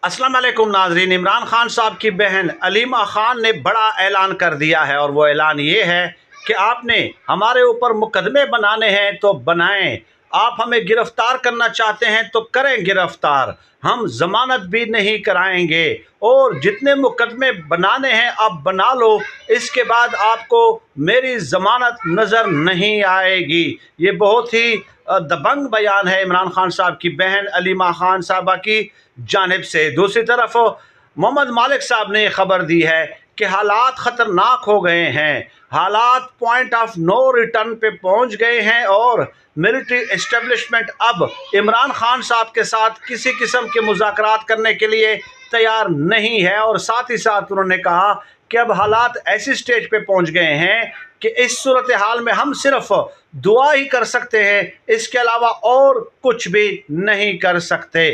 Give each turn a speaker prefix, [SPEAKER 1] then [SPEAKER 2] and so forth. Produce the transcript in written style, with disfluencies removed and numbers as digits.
[SPEAKER 1] अस्सलाम वालेकुम नाजरीन। इमरान खान साहब की बहन अलीमा खान ने बड़ा ऐलान कर दिया है और वो ऐलान ये है कि आपने हमारे ऊपर मुकदमे बनाने हैं तो बनाएं, आप हमें गिरफ्तार करना चाहते हैं तो करें गिरफ्तार, हम ज़मानत भी नहीं कराएंगे और जितने मुकदमे बनाने हैं आप बना लो, इसके बाद आपको मेरी ज़मानत नज़र नहीं आएगी। ये बहुत ही दबंग बयान है इमरान खान साहब की बहन अलीमा खान साहबा की जानिब से। दूसरी तरफ मोहम्मद मालिक साहब ने खबर दी है कि हालात ख़तरनाक हो गए हैं, हालात पॉइंट ऑफ नो रिटर्न पे पहुंच गए हैं और मिलिट्री इस्टेब्लिशमेंट अब इमरान खान साहब के साथ किसी किस्म के मुज़ाकरात करने के लिए तैयार नहीं है। और साथ ही साथ उन्होंने कहा कि अब हालात ऐसी स्टेज पे पहुंच गए हैं कि इस सूरत हाल में हम सिर्फ दुआ ही कर सकते हैं, इसके अलावा और कुछ भी नहीं कर सकते।